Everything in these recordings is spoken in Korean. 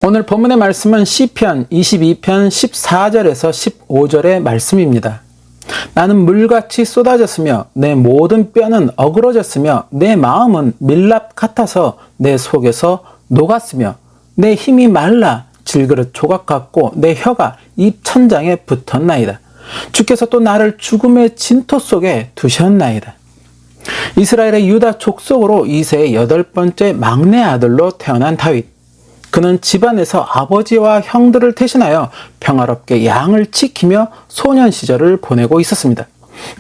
오늘 본문의 말씀은 시편 22편 14절에서 15절의 말씀입니다. 나는 물같이 쏟아졌으며 내 모든 뼈는 어그러졌으며 내 마음은 밀랍 같아서 내 속에서 녹았으며 내 힘이 말라 질그릇 조각 같고 내 혀가 입 천장에 붙었나이다. 주께서 또 나를 죽음의 진토 속에 두셨나이다. 이스라엘의 유다 족속으로 2세의 8번째 막내 아들로 태어난 다윗. 그는 집안에서 아버지와 형들을 대신하여 평화롭게 양을 지키며 소년 시절을 보내고 있었습니다.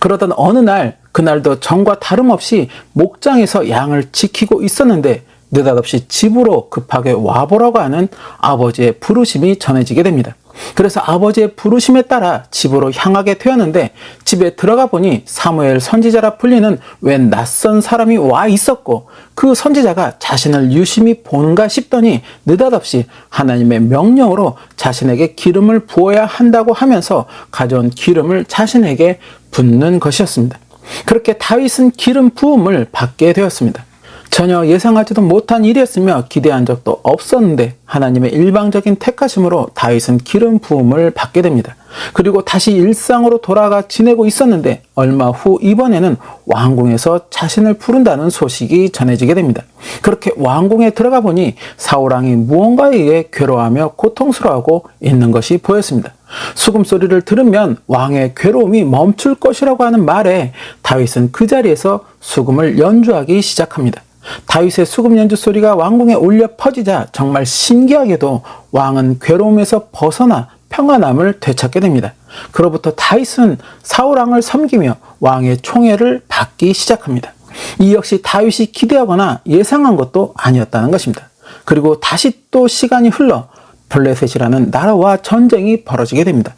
그러던 어느 날, 그날도 전과 다름없이 목장에서 양을 지키고 있었는데 느닷없이 집으로 급하게 와보라고 하는 아버지의 부르심이 전해지게 됩니다. 그래서 아버지의 부르심에 따라 집으로 향하게 되었는데 집에 들어가 보니 사무엘 선지자라 불리는 웬 낯선 사람이 와 있었고 그 선지자가 자신을 유심히 보는가 싶더니 느닷없이 하나님의 명령으로 자신에게 기름을 부어야 한다고 하면서 가져온 기름을 자신에게 붓는 것이었습니다. 그렇게 다윗은 기름 부음을 받게 되었습니다. 전혀 예상하지도 못한 일이었으며 기대한 적도 없었는데 하나님의 일방적인 택하심으로 다윗은 기름 부음을 받게 됩니다. 그리고 다시 일상으로 돌아가 지내고 있었는데 얼마 후 이번에는 왕궁에서 자신을 부른다는 소식이 전해지게 됩니다. 그렇게 왕궁에 들어가 보니 사울왕이 무언가에 의해 괴로워하며 고통스러워하고 있는 것이 보였습니다. 수금소리를 들으면 왕의 괴로움이 멈출 것이라고 하는 말에 다윗은 그 자리에서 수금을 연주하기 시작합니다. 다윗의 수금 연주 소리가 왕궁에 울려 퍼지자 정말 신기하게도 왕은 괴로움에서 벗어나 평안함을 되찾게 됩니다. 그로부터 다윗은 사울왕을 섬기며 왕의 총애를 받기 시작합니다. 이 역시 다윗이 기대하거나 예상한 것도 아니었다는 것입니다. 그리고 다시 또 시간이 흘러 블레셋이라는 나라와 전쟁이 벌어지게 됩니다.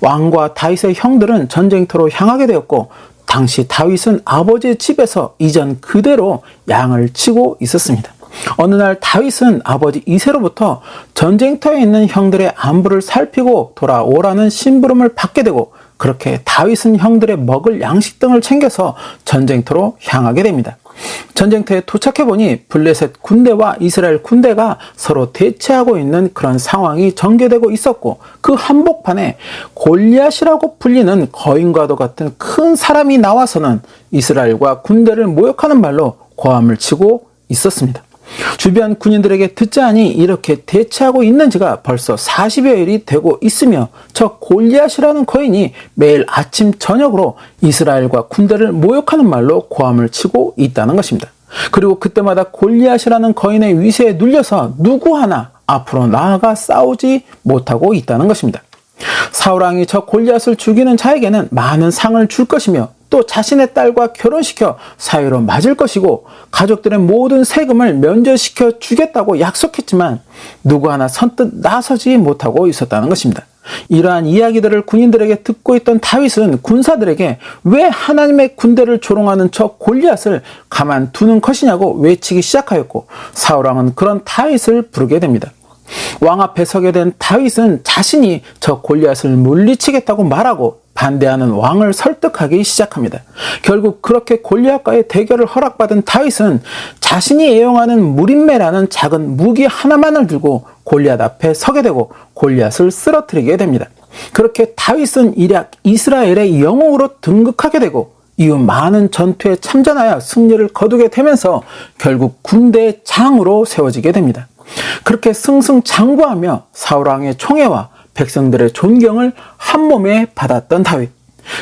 왕과 다윗의 형들은 전쟁터로 향하게 되었고 당시 다윗은 아버지의 집에서 이전 그대로 양을 치고 있었습니다. 어느 날 다윗은 아버지 이새로부터 전쟁터에 있는 형들의 안부를 살피고 돌아오라는 심부름을 받게 되고 그렇게 다윗은 형들의 먹을 양식 등을 챙겨서 전쟁터로 향하게 됩니다. 전쟁터에 도착해보니 블레셋 군대와 이스라엘 군대가 서로 대치하고 있는 그런 상황이 전개되고 있었고 그 한복판에 골리앗이라고 불리는 거인과도 같은 큰 사람이 나와서는 이스라엘과 군대를 모욕하는 말로 고함을 치고 있었습니다. 주변 군인들에게 듣자하니 이렇게 대치하고 있는 지가 벌써 40여일이 되고 있으며 저 골리앗이라는 거인이 매일 아침 저녁으로 이스라엘과 군대를 모욕하는 말로 고함을 치고 있다는 것입니다. 그리고 그때마다 골리앗이라는 거인의 위세에 눌려서 누구 하나 앞으로 나아가 싸우지 못하고 있다는 것입니다. 사울왕이 저 골리앗을 죽이는 자에게는 많은 상을 줄 것이며 또 자신의 딸과 결혼시켜 사유로 맞을 것이고 가족들의 모든 세금을 면제시켜 주겠다고 약속했지만 누구 하나 선뜻 나서지 못하고 있었다는 것입니다. 이러한 이야기들을 군인들에게 듣고 있던 다윗은 군사들에게 왜 하나님의 군대를 조롱하는 저 골리앗을 가만두는 것이냐고 외치기 시작하였고 사울왕은 그런 다윗을 부르게 됩니다. 왕 앞에 서게 된 다윗은 자신이 저 골리앗을 물리치겠다고 말하고 반대하는 왕을 설득하기 시작합니다. 결국 그렇게 골리앗과의 대결을 허락받은 다윗은 자신이 애용하는 무림매라는 작은 무기 하나만을 들고 골리앗 앞에 서게 되고 골리앗을 쓰러뜨리게 됩니다. 그렇게 다윗은 일약 이스라엘의 영웅으로 등극하게 되고 이후 많은 전투에 참전하여 승리를 거두게 되면서 결국 군대의 장으로 세워지게 됩니다. 그렇게 승승장구하며 사울왕의 총애와 백성들의 존경을 한몸에 받았던 다윗.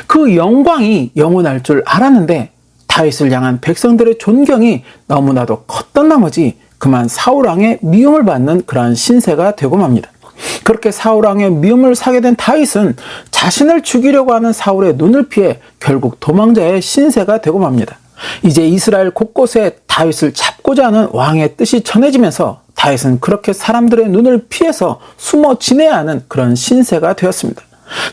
그 영광이 영원할 줄 알았는데 다윗을 향한 백성들의 존경이 너무나도 컸던 나머지 그만 사울왕의 미움을 받는 그러한 신세가 되고 맙니다. 그렇게 사울왕의 미움을 사게 된 다윗은 자신을 죽이려고 하는 사울의 눈을 피해 결국 도망자의 신세가 되고 맙니다. 이제 이스라엘 곳곳에 다윗을 잡고자 하는 왕의 뜻이 전해지면서 다윗은 그렇게 사람들의 눈을 피해서 숨어 지내야 하는 그런 신세가 되었습니다.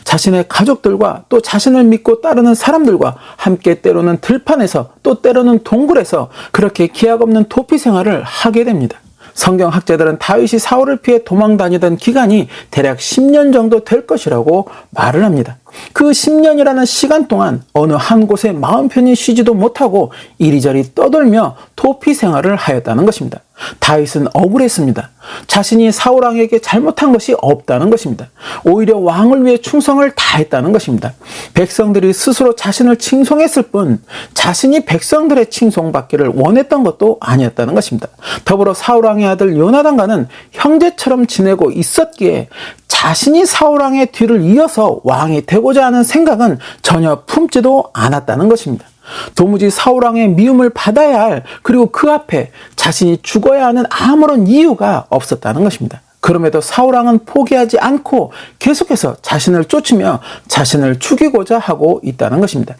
자신의 가족들과 또 자신을 믿고 따르는 사람들과 함께 때로는 들판에서 또 때로는 동굴에서 그렇게 기약 없는 도피 생활을 하게 됩니다. 성경학자들은 다윗이 사울을 피해 도망 다니던 기간이 대략 10년 정도 될 것이라고 말을 합니다. 그 10년이라는 시간 동안 어느 한 곳에 마음 편히 쉬지도 못하고 이리저리 떠돌며 도피 생활을 하였다는 것입니다. 다윗은 억울했습니다. 자신이 사울왕에게 잘못한 것이 없다는 것입니다. 오히려 왕을 위해 충성을 다했다는 것입니다. 백성들이 스스로 자신을 칭송했을 뿐 자신이 백성들의 칭송받기를 원했던 것도 아니었다는 것입니다. 더불어 사울왕의 아들 요나단과는 형제처럼 지내고 있었기에 자신이 사울왕의 뒤를 이어서 왕이 되고자 하는 생각은 전혀 품지도 않았다는 것입니다. 도무지 사울왕의 미움을 받아야 할, 그리고 그 앞에 자신이 죽어야 하는 아무런 이유가 없었다는 것입니다. 그럼에도 사울왕은 포기하지 않고 계속해서 자신을 쫓으며 자신을 죽이고자 하고 있다는 것입니다.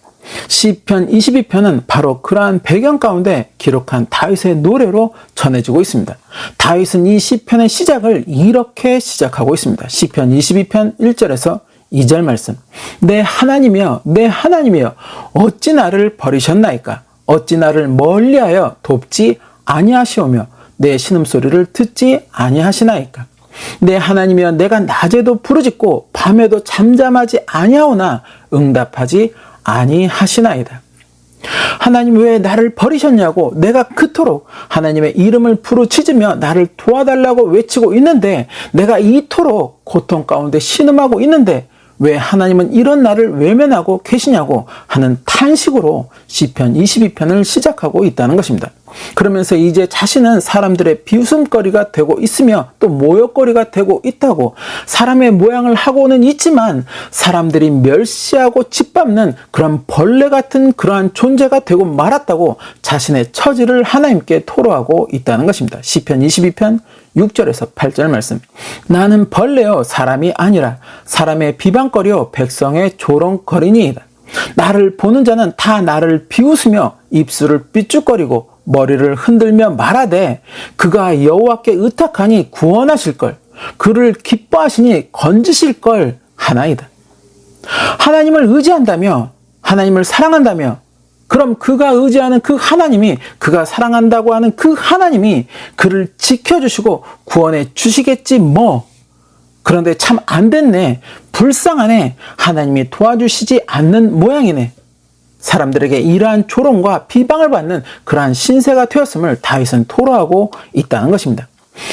시편 22편은 바로 그러한 배경 가운데 기록한 다윗의 노래로 전해지고 있습니다. 다윗은 이 시편의 시작을 이렇게 시작하고 있습니다. 시편 22편 1절에서 2절 말씀. 내 하나님이여, 내 하나님이여, 어찌 나를 버리셨나이까? 어찌 나를 멀리하여 돕지 아니하시오며 내 신음소리를 듣지 아니하시나이까? 내 하나님이여, 내가 낮에도 부르짖고 밤에도 잠잠하지 아니하오나 응답하지 아니하시나이다. 하나님 왜 나를 버리셨냐고 내가 그토록 하나님의 이름을 부르짖으며 나를 도와달라고 외치고 있는데, 내가 이토록 고통 가운데 신음하고 있는데 왜 하나님은 이런 나를 외면하고 계시냐고 하는 탄식으로 시편 22편을 시작하고 있다는 것입니다. 그러면서 이제 자신은 사람들의 비웃음거리가 되고 있으며 또 모욕거리가 되고 있다고, 사람의 모양을 하고는 있지만 사람들이 멸시하고 짓밟는 그런 벌레 같은 그러한 존재가 되고 말았다고 자신의 처지를 하나님께 토로하고 있다는 것입니다. 시편 22편 6절에서 8절 말씀. 나는 벌레요 사람이 아니라 사람의 비방거리요 백성의 조롱거리니이다. 나를 보는 자는 다 나를 비웃으며 입술을 삐죽거리고 머리를 흔들며 말하되 그가 여호와께 의탁하니 구원하실 걸, 그를 기뻐하시니 건지실 걸 하나이다. 하나님을 의지한다며, 하나님을 사랑한다며, 그럼 그가 의지하는 그 하나님이, 그가 사랑한다고 하는 그 하나님이 그를 지켜주시고 구원해 주시겠지 뭐. 그런데 참 안 됐네, 불쌍하네, 하나님이 도와주시지 않는 모양이네. 사람들에게 이러한 조롱과 비방을 받는 그러한 신세가 되었음을 다윗은 토로하고 있다는 것입니다.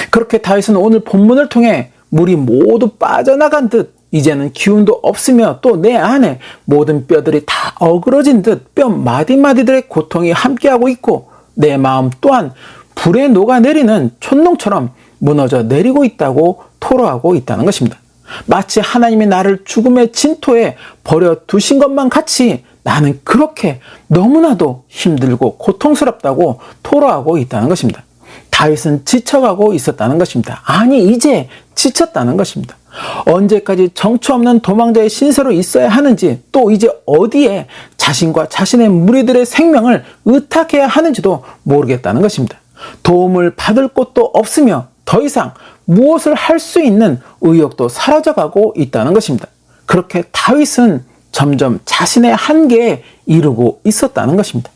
그렇게 다윗은 오늘 본문을 통해 물이 모두 빠져나간 듯, 이제는 기운도 없으며 또 내 안에 모든 뼈들이 다 어그러진 듯 뼈 마디마디들의 고통이 함께하고 있고 내 마음 또한 불에 녹아내리는 촛농처럼 무너져 내리고 있다고 토로하고 있다는 것입니다. 마치 하나님이 나를 죽음의 진토에 버려두신 것만 같이 나는 그렇게 너무나도 힘들고 고통스럽다고 토로하고 있다는 것입니다. 다윗은 지쳐가고 있었다는 것입니다. 아니, 이제 지쳤다는 것입니다. 언제까지 정처 없는 도망자의 신세로 있어야 하는지, 또 이제 어디에 자신과 자신의 무리들의 생명을 의탁해야 하는지도 모르겠다는 것입니다. 도움을 받을 곳도 없으며 더 이상 무엇을 할 수 있는 의욕도 사라져가고 있다는 것입니다. 그렇게 다윗은 점점 자신의 한계에 이르고 있었다는 것입니다.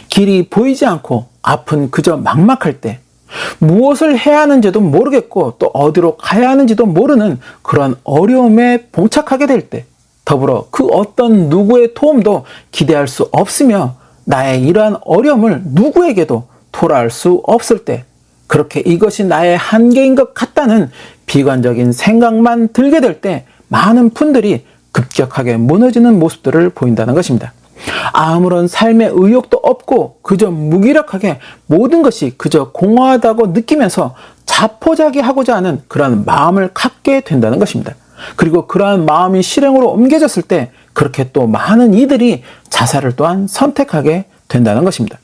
길이 보이지 않고 앞은 그저 막막할 때, 무엇을 해야 하는지도 모르겠고 또 어디로 가야 하는지도 모르는 그런 어려움에 봉착하게 될 때, 더불어 그 어떤 누구의 도움도 기대할 수 없으며 나의 이러한 어려움을 누구에게도 토로할 수 없을 때, 그렇게 이것이 나의 한계인 것 같다는 비관적인 생각만 들게 될 때 많은 분들이 급격하게 무너지는 모습들을 보인다는 것입니다. 아무런 삶의 의욕도 없고 그저 무기력하게 모든 것이 그저 공허하다고 느끼면서 자포자기하고자 하는 그런 마음을 갖게 된다는 것입니다. 그리고 그러한 마음이 실행으로 옮겨졌을 때 그렇게 또 많은 이들이 자살을 또한 선택하게 된다는 것입니다.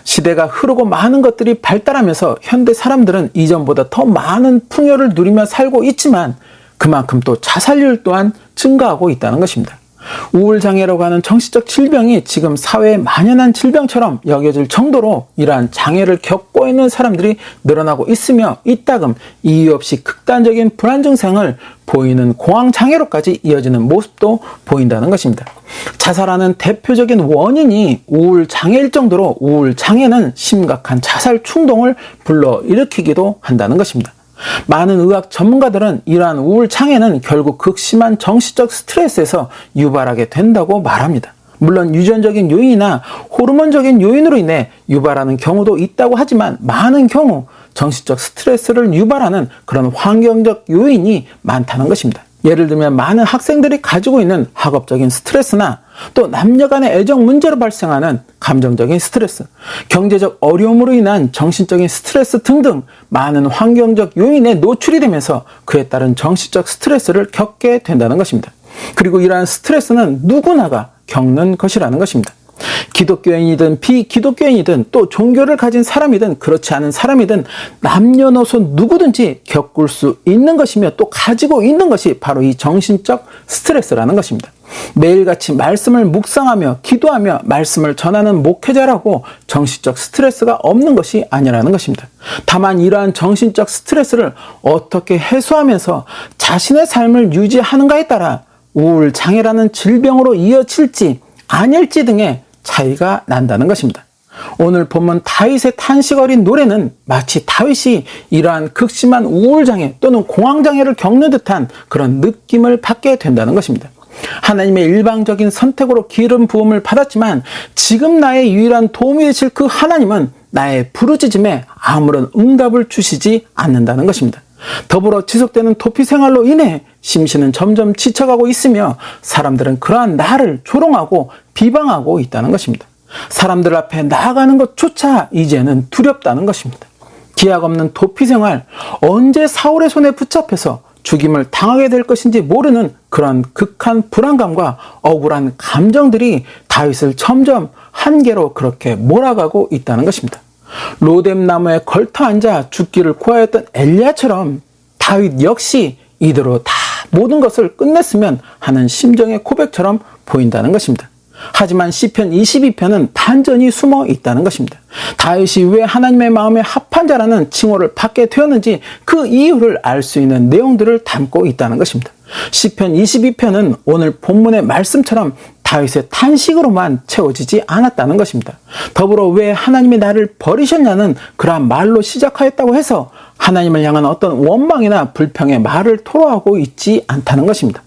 시대가 흐르고 많은 것들이 발달하면서 현대 사람들은 이전보다 더 많은 풍요를 누리며 살고 있지만 그만큼 또 자살률 또한 증가하고 있다는 것입니다. 우울장애라고 하는 정신적 질병이 지금 사회에 만연한 질병처럼 여겨질 정도로 이러한 장애를 겪고 있는 사람들이 늘어나고 있으며 이따금 이유 없이 극단적인 불안 증상을 보이는 공황장애로까지 이어지는 모습도 보인다는 것입니다. 자살하는 대표적인 원인이 우울장애일 정도로 우울장애는 심각한 자살 충동을 불러일으키기도 한다는 것입니다. 많은 의학 전문가들은 이러한 우울장애는 결국 극심한 정신적 스트레스에서 유발하게 된다고 말합니다. 물론 유전적인 요인이나 호르몬적인 요인으로 인해 유발하는 경우도 있다고 하지만 많은 경우 정신적 스트레스를 유발하는 그런 환경적 요인이 많다는 것입니다. 예를 들면 많은 학생들이 가지고 있는 학업적인 스트레스나 또 남녀 간의 애정 문제로 발생하는 감정적인 스트레스, 경제적 어려움으로 인한 정신적인 스트레스 등등 많은 환경적 요인에 노출이 되면서 그에 따른 정신적 스트레스를 겪게 된다는 것입니다. 그리고 이러한 스트레스는 누구나가 겪는 것이라는 것입니다. 기독교인이든 비기독교인이든 또 종교를 가진 사람이든 그렇지 않은 사람이든 남녀노소 누구든지 겪을 수 있는 것이며 또 가지고 있는 것이 바로 이 정신적 스트레스라는 것입니다. 매일같이 말씀을 묵상하며 기도하며 말씀을 전하는 목회자라고 정신적 스트레스가 없는 것이 아니라는 것입니다. 다만 이러한 정신적 스트레스를 어떻게 해소하면서 자신의 삶을 유지하는가에 따라 우울장애라는 질병으로 이어질지 아닐지 등의 차이가 난다는 것입니다. 오늘 본문 다윗의 탄식 어린 노래는 마치 다윗이 이러한 극심한 우울장애 또는 공황장애를 겪는 듯한 그런 느낌을 받게 된다는 것입니다. 하나님의 일방적인 선택으로 기름 부음을 받았지만 지금 나의 유일한 도움이 되실 그 하나님은 나의 부르짖음에 아무런 응답을 주시지 않는다는 것입니다. 더불어 지속되는 도피 생활로 인해 심신은 점점 지쳐가고 있으며 사람들은 그러한 나를 조롱하고 비방하고 있다는 것입니다. 사람들 앞에 나아가는 것조차 이제는 두렵다는 것입니다. 기약 없는 도피 생활, 언제 사울의 손에 붙잡혀서 죽임을 당하게 될 것인지 모르는 그런 극한 불안감과 억울한 감정들이 다윗을 점점 한계로 그렇게 몰아가고 있다는 것입니다. 로뎀 나무에 걸터 앉아 죽기를 구하였던 엘리야처럼 다윗 역시 이대로 다 모든 것을 끝냈으면 하는 심정의 고백처럼 보인다는 것입니다. 하지만 시편 22편은 반전이 숨어 있다는 것입니다. 다윗이 왜 하나님의 마음에 합한 자라는 칭호를 받게 되었는지 그 이유를 알 수 있는 내용들을 담고 있다는 것입니다. 시편 22편은 오늘 본문의 말씀처럼 다윗의 탄식으로만 채워지지 않았다는 것입니다. 더불어 왜 하나님이 나를 버리셨냐는 그러한 말로 시작하였다고 해서 하나님을 향한 어떤 원망이나 불평의 말을 토로하고 있지 않다는 것입니다.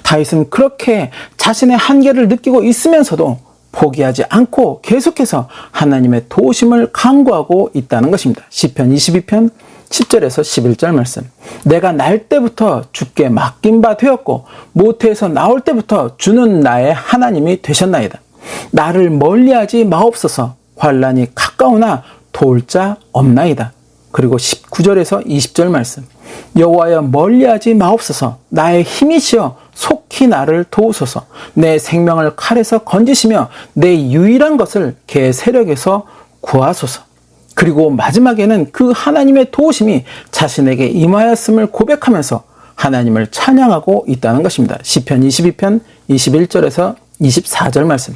다윗은 그렇게 자신의 한계를 느끼고 있으면서도 포기하지 않고 계속해서 하나님의 도우심을 간구하고 있다는 것입니다. 시편 22편 10절에서 11절 말씀. 내가 날 때부터 주께 맡긴 바 되었고 모태에서 나올 때부터 주는 나의 하나님이 되셨나이다. 나를 멀리하지 마옵소서. 환난이 가까우나 도울 자 없나이다. 그리고 19절에서 20절 말씀. 여호와여 멀리하지 마옵소서. 나의 힘이시여 속히 나를 도우소서. 내 생명을 칼에서 건지시며 내 유일한 것을 개 세력에서 구하소서. 그리고 마지막에는 그 하나님의 도우심이 자신에게 임하였음을 고백하면서 하나님을 찬양하고 있다는 것입니다. 시편 22편 21절에서 24절 말씀.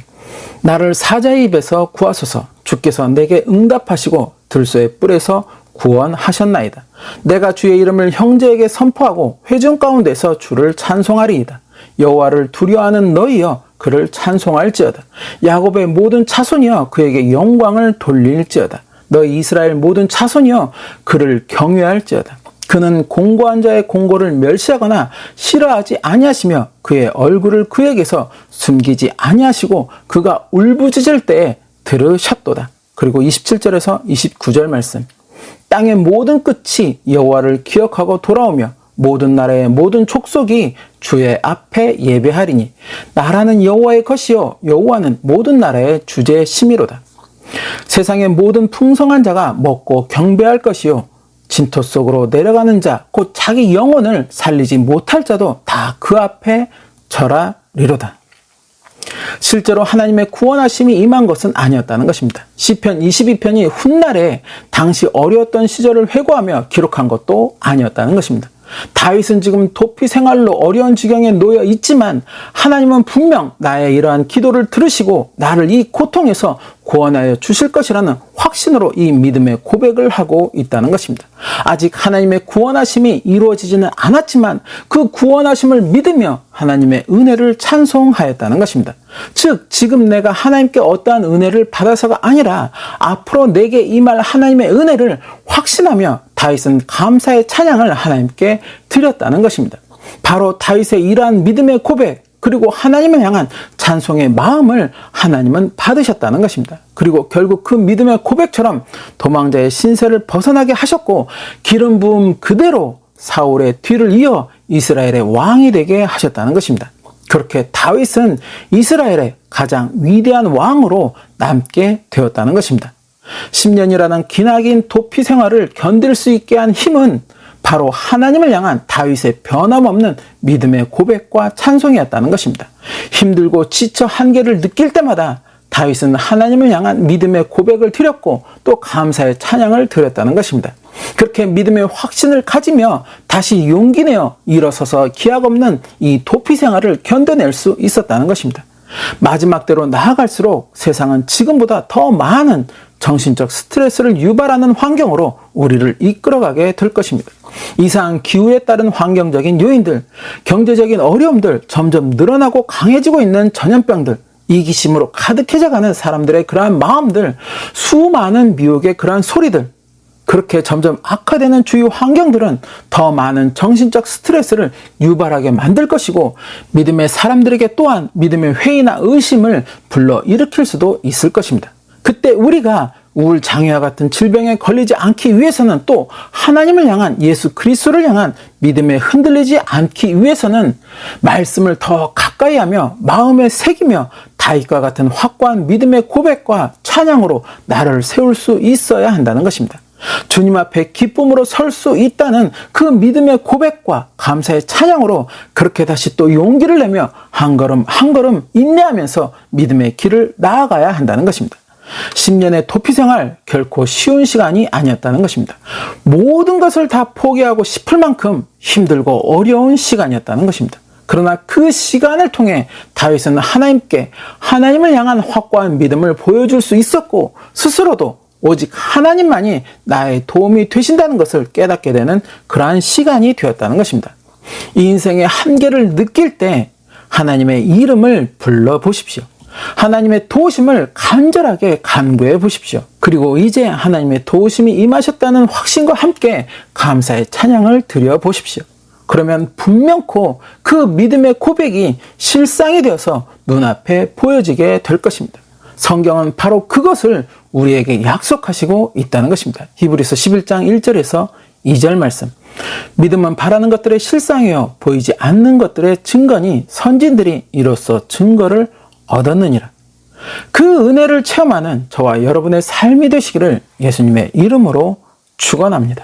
나를 사자의 입에서 구하소서. 주께서 내게 응답하시고 들소의 뿔에서 구원하셨나이다. 내가 주의 이름을 형제에게 선포하고 회중 가운데서 주를 찬송하리이다. 여호와를 두려워하는 너희여 그를 찬송할지어다. 야곱의 모든 자손이여 그에게 영광을 돌릴지어다. 너희 이스라엘 모든 자손이여 그를 경외할지어다. 그는 공고한 자의 공고를 멸시하거나 싫어하지 아니하시며 그의 얼굴을 그에게서 숨기지 아니하시고 그가 울부짖을 때에 들으셨도다. 그리고 27절에서 29절 말씀. 땅의 모든 끝이 여호와를 기억하고 돌아오며 모든 나라의 모든 족속이 주의 앞에 예배하리니 나라는 여호와의 것이요 여호와는 모든 나라의 주제심이로다. 세상의 모든 풍성한 자가 먹고 경배할 것이요 진토 속으로 내려가는 자 곧 자기 영혼을 살리지 못할 자도 다 그 앞에 절하리로다. 실제로 하나님의 구원하심이 임한 것은 아니었다는 것입니다. 시편 22편이 훗날에 당시 어려웠던 시절을 회고하며 기록한 것도 아니었다는 것입니다. 다윗은 지금 도피 생활로 어려운 지경에 놓여 있지만 하나님은 분명 나의 이러한 기도를 들으시고 나를 이 고통에서 구원하여 주실 것이라는 확신으로 이 믿음의 고백을 하고 있다는 것입니다. 아직 하나님의 구원하심이 이루어지지는 않았지만 그 구원하심을 믿으며 하나님의 은혜를 찬송하였다는 것입니다. 즉 지금 내가 하나님께 어떠한 은혜를 받아서가 아니라 앞으로 내게 임할 하나님의 은혜를 확신하며 다윗은 감사의 찬양을 하나님께 드렸다는 것입니다. 바로 다윗의 이러한 믿음의 고백, 그리고 하나님을 향한 찬송의 마음을 하나님은 받으셨다는 것입니다. 그리고 결국 그 믿음의 고백처럼 도망자의 신세를 벗어나게 하셨고 기름 부음 그대로 사울의 뒤를 이어 이스라엘의 왕이 되게 하셨다는 것입니다. 그렇게 다윗은 이스라엘의 가장 위대한 왕으로 남게 되었다는 것입니다. 10년이라는 기나긴 도피 생활을 견딜 수 있게 한 힘은 바로 하나님을 향한 다윗의 변함없는 믿음의 고백과 찬송이었다는 것입니다. 힘들고 지쳐 한계를 느낄 때마다 다윗은 하나님을 향한 믿음의 고백을 드렸고 또 감사의 찬양을 드렸다는 것입니다. 그렇게 믿음의 확신을 가지며 다시 용기 내어 일어서서 기약 없는 이 도피 생활을 견뎌낼 수 있었다는 것입니다. 마지막 때로 나아갈수록 세상은 지금보다 더 많은 정신적 스트레스를 유발하는 환경으로 우리를 이끌어가게 될 것입니다. 이상한 기후에 따른 환경적인 요인들, 경제적인 어려움들, 점점 늘어나고 강해지고 있는 전염병들, 이기심으로 가득해져가는 사람들의 그러한 마음들, 수많은 미혹의 그러한 소리들, 그렇게 점점 악화되는 주위 환경들은 더 많은 정신적 스트레스를 유발하게 만들 것이고 믿음의 사람들에게 또한 믿음의 회의나 의심을 불러일으킬 수도 있을 것입니다. 그때 우리가 우울장애와 같은 질병에 걸리지 않기 위해서는 또 하나님을 향한 예수 그리스도를 향한 믿음에 흔들리지 않기 위해서는 말씀을 더 가까이 하며 마음에 새기며 다윗과 같은 확고한 믿음의 고백과 찬양으로 나를 세울 수 있어야 한다는 것입니다. 주님 앞에 기쁨으로 설 수 있다는 그 믿음의 고백과 감사의 찬양으로 그렇게 다시 또 용기를 내며 한 걸음 한 걸음 인내하면서 믿음의 길을 나아가야 한다는 것입니다. 10년의 도피 생활 결코 쉬운 시간이 아니었다는 것입니다. 모든 것을 다 포기하고 싶을 만큼 힘들고 어려운 시간이었다는 것입니다. 그러나 그 시간을 통해 다윗은 하나님께 하나님을 향한 확고한 믿음을 보여줄 수 있었고 스스로도 오직 하나님만이 나의 도움이 되신다는 것을 깨닫게 되는 그러한 시간이 되었다는 것입니다. 이 인생의 한계를 느낄 때 하나님의 이름을 불러보십시오. 하나님의 도우심을 간절하게 간구해 보십시오. 그리고 이제 하나님의 도우심이 임하셨다는 확신과 함께 감사의 찬양을 드려 보십시오. 그러면 분명코 그 믿음의 고백이 실상이 되어서 눈앞에 보여지게 될 것입니다. 성경은 바로 그것을 우리에게 약속하시고 있다는 것입니다. 히브리서 11장 1절에서 2절 말씀. 믿음은 바라는 것들의 실상이요 보이지 않는 것들의 증거니 선진들이 이로써 증거를 얻었느니라. 그 은혜를 체험하는 저와 여러분의 삶이 되시기를 예수님의 이름으로 축원합니다.